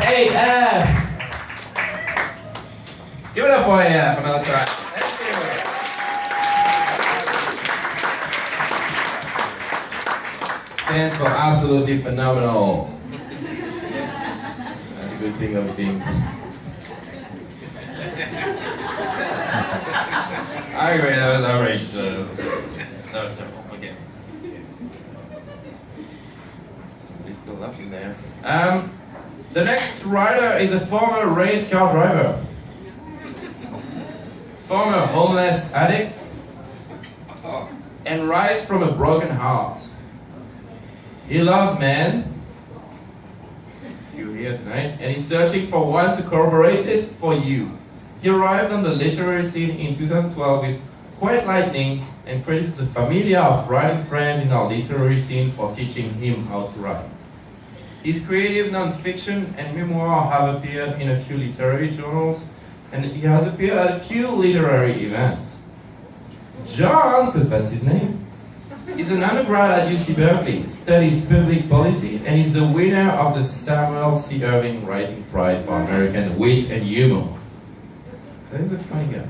AF. Give it up for AF another time. Thank you. Stands for absolutely phenomenal. That's a good thing of being. I agree, that was outrage. That was terrible. Okay. Somebody's still laughing there. The next rider is a former race car driver. Former homeless addict. And rise from a broken heart. He loves men. You here tonight. And he's searching for one to corroborate this for you. He arrived on the literary scene in 2012 with Quiet Lightning and credits a familiar of writing friend in our literary scene for teaching him how to write. His creative non-fiction and memoir have appeared in a few literary journals, and he has appeared at a few literary events. John, because that's his name, is an undergrad at UC Berkeley, studies public policy, and is the winner of the Samuel C. Irving Writing Prize for American Wit and Humor. That is a funny guy.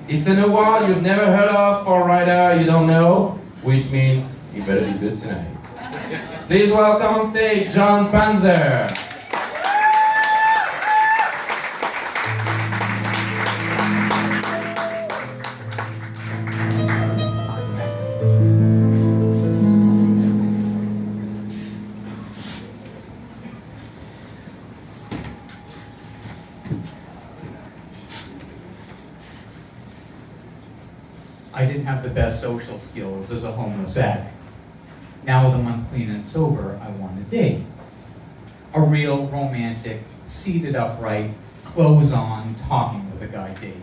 It's an award you've never heard of for a writer you don't know, which means you better be good tonight. Please welcome on stage John Panzer. I didn't have the best social skills as a homeless addict. Now with a month clean and sober, I want a date. A real romantic, seated upright, clothes on, talking with a guy date.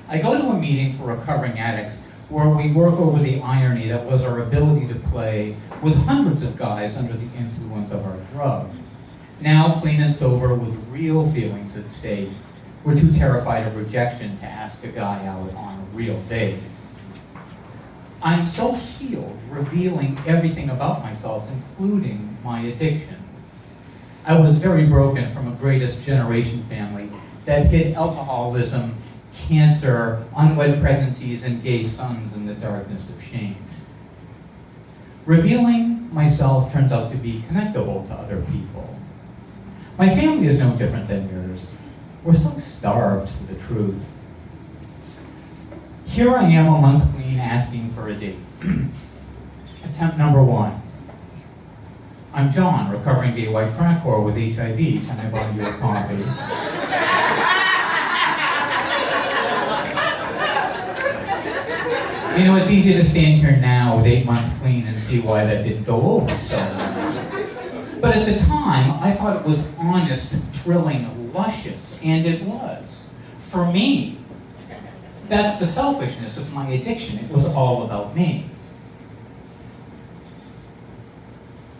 I go to a meeting for recovering addicts where we work over the irony that was our ability to play with hundreds of guys under the influence of our drug. Now clean and sober with real feelings at stake, we're too terrified of rejection to ask a guy out on a real date. I'm so healed, revealing everything about myself, including my addiction. I was very broken from a greatest generation family that hid alcoholism, cancer, unwed pregnancies, and gay sons in the darkness of shame. Revealing myself turns out to be connectable to other people. My family is no different than yours. We're so starved for the truth. Here I am a month clean asking for a date. Attempt number 1. I'm John, recovering gay white crack whore with HIV. Can I buy you a coffee? You know, it's easy to stand here now with 8 months clean and see why that didn't go over so well. But at the time, I thought it was honest, thrilling, luscious, and it was. For me, that's the selfishness of my addiction. It was all about me.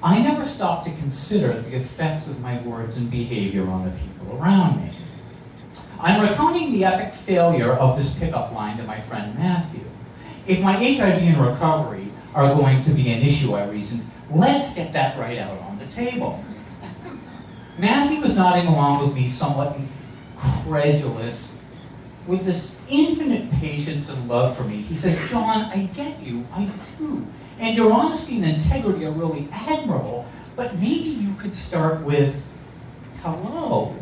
I never stopped to consider the effects of my words and behavior on the people around me. I'm recounting the epic failure of this pickup line to my friend Matthew. If my HIV and recovery are going to be an issue, I reasoned, let's get that right out on the table. Matthew was nodding along with me, somewhat incredulous, with this infinite patience and love for me. He says, John, I get you, I do. And your honesty and integrity are really admirable, but maybe you could start with, hello.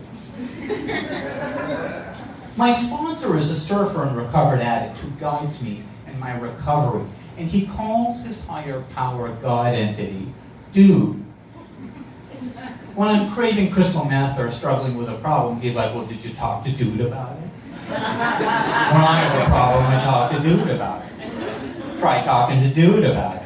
My sponsor is a surfer and recovered addict who guides me in my recovery, and he calls his higher power God entity, Dude. When I'm craving crystal meth or struggling with a problem, he's like, well, did you talk to Dude about it? When I have a problem, I talk to Dude about it. Try talking to Dude about it.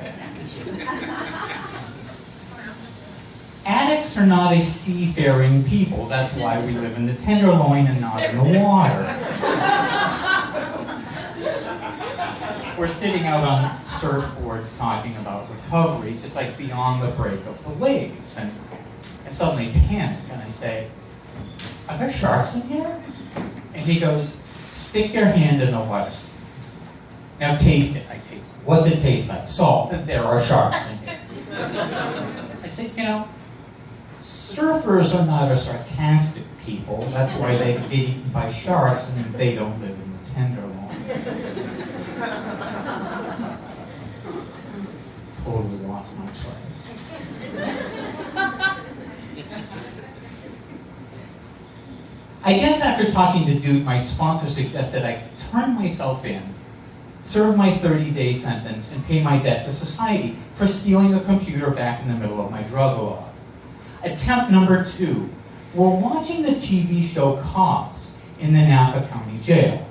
Addicts are not a seafaring people. That's why we live in the Tenderloin and not in the water. We're sitting out on surfboards talking about recovery, just like beyond the break of the waves. And I suddenly panic and I say, are there sharks in here? And he goes, stick your hand in the water. Now taste it. I taste it. What's it taste like? Salt. There are sharks in here. I said, you know, Surfers are not a sarcastic people. That's why they get eaten by sharks, and then they don't live in the Tenderloin. Totally lost my place. I guess after talking to Dude, my sponsor suggested I turn myself in, serve my 30-day sentence, and pay my debt to society for stealing a computer back in the middle of my drug log. Attempt number 2. We're watching the TV show Cops in the Napa County Jail.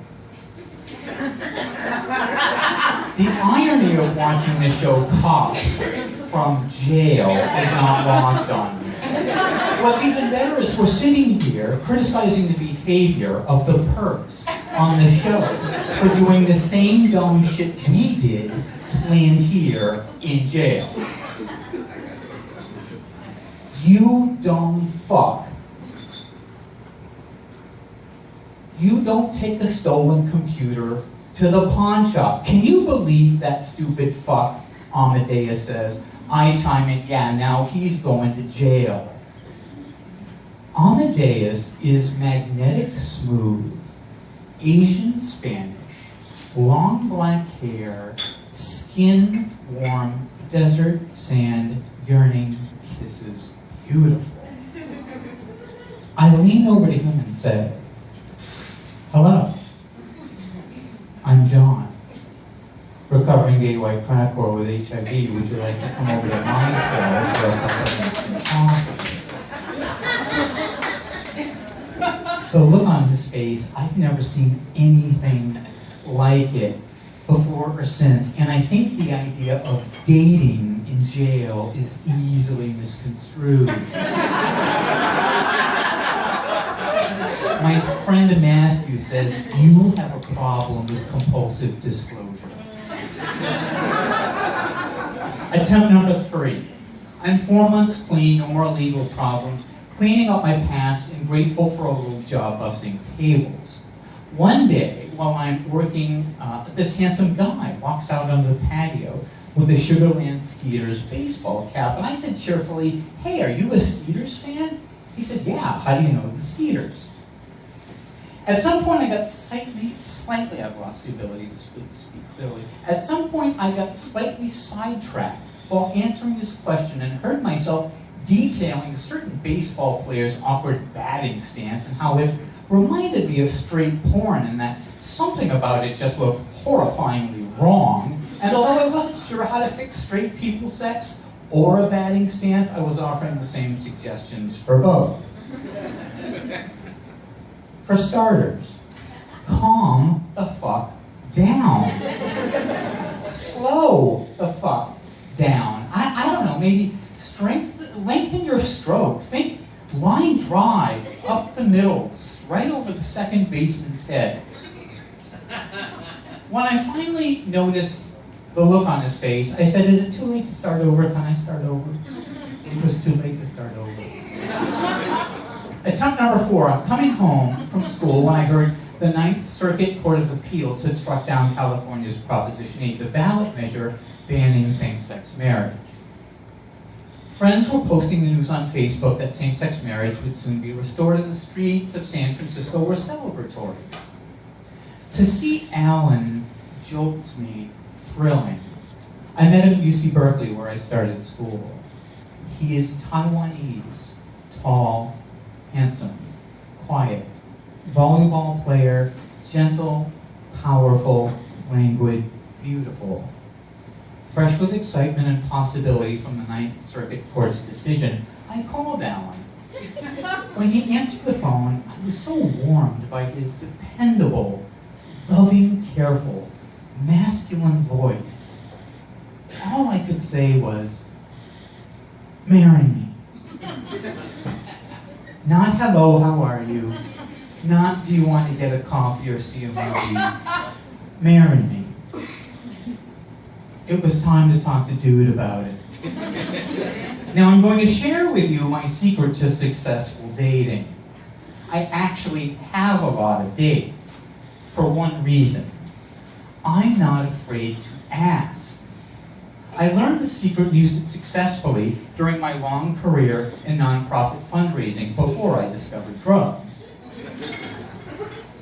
The irony of watching the show Cops from jail is not lost on me. What's even better is we're sitting here criticizing the behavior of the perps on the show for doing the same dumb shit we did to land here in jail. You dumb fuck. You don't take a stolen computer to the pawn shop. Can you believe that stupid fuck Amadeus says? I chime in, yeah, now he's going to jail. Amadeus is magnetic smooth, Asian Spanish, long black hair, skin warm, desert sand, yearning kisses, beautiful. I leaned over to him and said, hello, I'm John, recovering gay white crack whore with HIV. Would you like to come over to my cell for a couple of minutes and coffee? The look on his face, I've never seen anything like it before or since, and I think the idea of dating in jail is easily misconstrued. My friend Matthew says, you have a problem with compulsive disclosure. Attempt number 3. I'm 4 months clean, no more legal problems, cleaning up my past and grateful for a little job busting tables. One day, while I'm working, this handsome guy walks out on the patio with a Sugarland Skeeters baseball cap, and I said cheerfully, hey, are you a Skeeters fan? He said, yeah, how do you know the Skeeters? At some point I got slightly, I've lost the ability to speak clearly. At some point I got slightly sidetracked while answering this question and heard myself detailing a certain baseball player's awkward batting stance and how it reminded me of straight porn and that something about it just looked horrifyingly wrong. And although I wasn't sure how to fix straight people sex or a batting stance, I was offering the same suggestions for both. For starters, calm the fuck down. Slow the fuck down. I don't know, maybe lengthen your stroke. Think line drive up the middle, right over the second baseman's head. When I finally noticed the look on his face, I said, is it too late to start over? Can I start over? It was too late to start over. Attempt number 4, I'm coming home from school when I heard the Ninth Circuit Court of Appeals had struck down California's Proposition 8, the ballot measure banning same-sex marriage. Friends were posting the news on Facebook that same-sex marriage would soon be restored, and the streets of San Francisco were celebratory. To see Alan jolts me thrilling. I met him at UC Berkeley, where I started school. He is Taiwanese, tall, handsome, quiet, volleyball player, gentle, powerful, languid, beautiful. Fresh with excitement and possibility from the Ninth Circuit Court's decision, I called Alan. When he answered the phone, I was so warmed by his dependable, loving, careful, masculine voice. All I could say was, marry me. Not hello, how are you? Not do you want to get a coffee or see a movie? Marry me. It was time to talk to Dude about it. Now I'm going to share with you my secret to successful dating. I actually have a lot of dates, for one reason. I'm not afraid to ask. I learned the secret and used it successfully during my long career in nonprofit fundraising before I discovered drugs.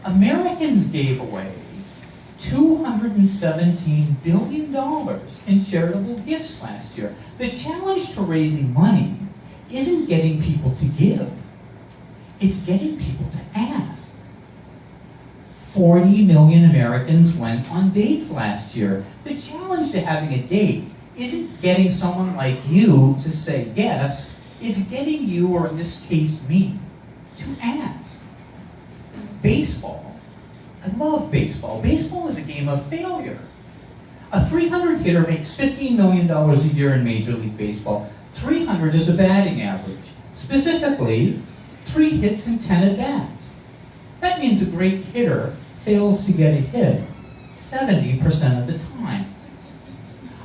Americans gave away $217 billion in charitable gifts last year. The challenge to raising money isn't getting people to give. It's getting people to ask. 40 million Americans went on dates last year. The challenge to having a date isn't getting someone like you to say yes. It's getting you, or in this case me, to ask. Baseball. I love baseball. Baseball is a game of failure. A 300 hitter makes $15 million a year in Major League Baseball. 300 is a batting average. Specifically, 3 hits and 10 at-bats. That means a great hitter fails to get a hit 70% of the time.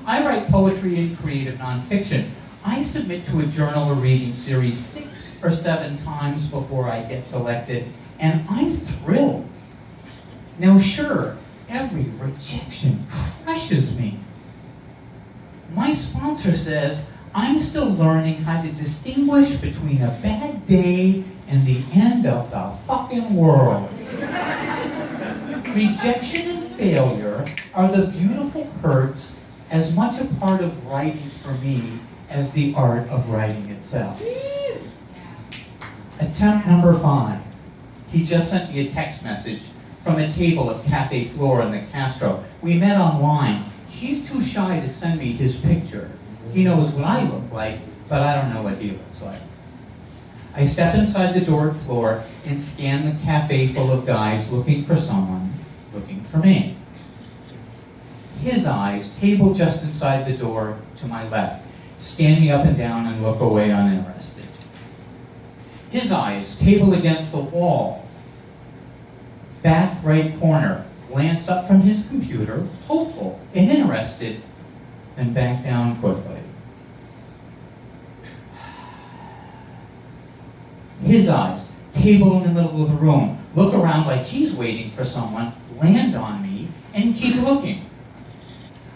I write poetry and creative nonfiction. I submit to a journal or reading series 6 or 7 times before I get selected, and I'm thrilled. Now sure, every rejection crushes me. My sponsor says I'm still learning how to distinguish between a bad day and the end of the fucking world. Rejection and failure are the beautiful hurts, as much a part of writing for me as the art of writing itself. Attempt number 5. He just sent me a text message from a table at Cafe Flora in the Castro. We met online. He's too shy to send me his picture. He knows what I look like, but I don't know what he looks like. I step inside the door at Flora and scan the cafe full of guys looking for someone, looking for me. His eyes, table just inside the door to my left, scan me up and down and look away uninterested. His eyes, table against the wall, back right corner, glance up from his computer, hopeful and interested, then back down quickly. His eyes, table in the middle of the room, look around like he's waiting for someone, land on me, and keep looking.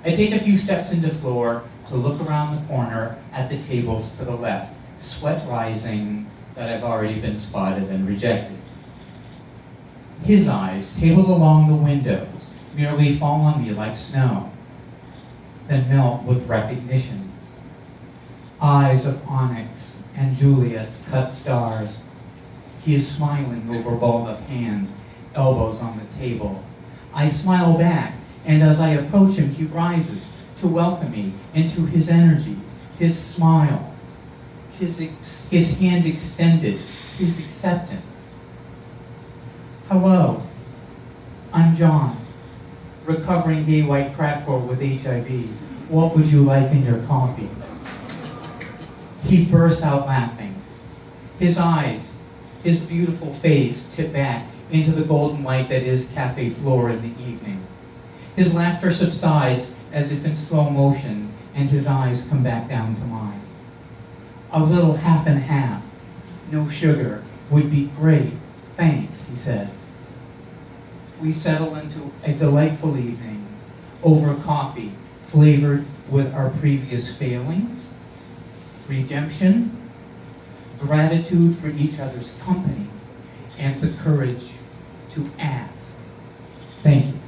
I take a few steps into Floor to look around the corner at the tables to the left, sweat rising that I've already been spotted and rejected. His eyes, table along the windows, merely fall on me like snow, then melt with recognition. Eyes of onyx and Juliet's cut stars. He is smiling over balled-up hands, elbows on the table. I smile back, and as I approach him, he rises to welcome me into his energy, his smile, his hand extended, his acceptance. Hello, I'm John, recovering gay white crack whore with HIV. What would you like in your coffee? He bursts out laughing. His eyes, his beautiful face tip back into the golden light that is Cafe Flora in the evening. His laughter subsides as if in slow motion, and his eyes come back down to mine. A little half and half, no sugar, would be great. Thanks, he says. We settle into a delightful evening over coffee flavored with our previous failings, redemption, gratitude for each other's company, and the courage to ask. Thank you.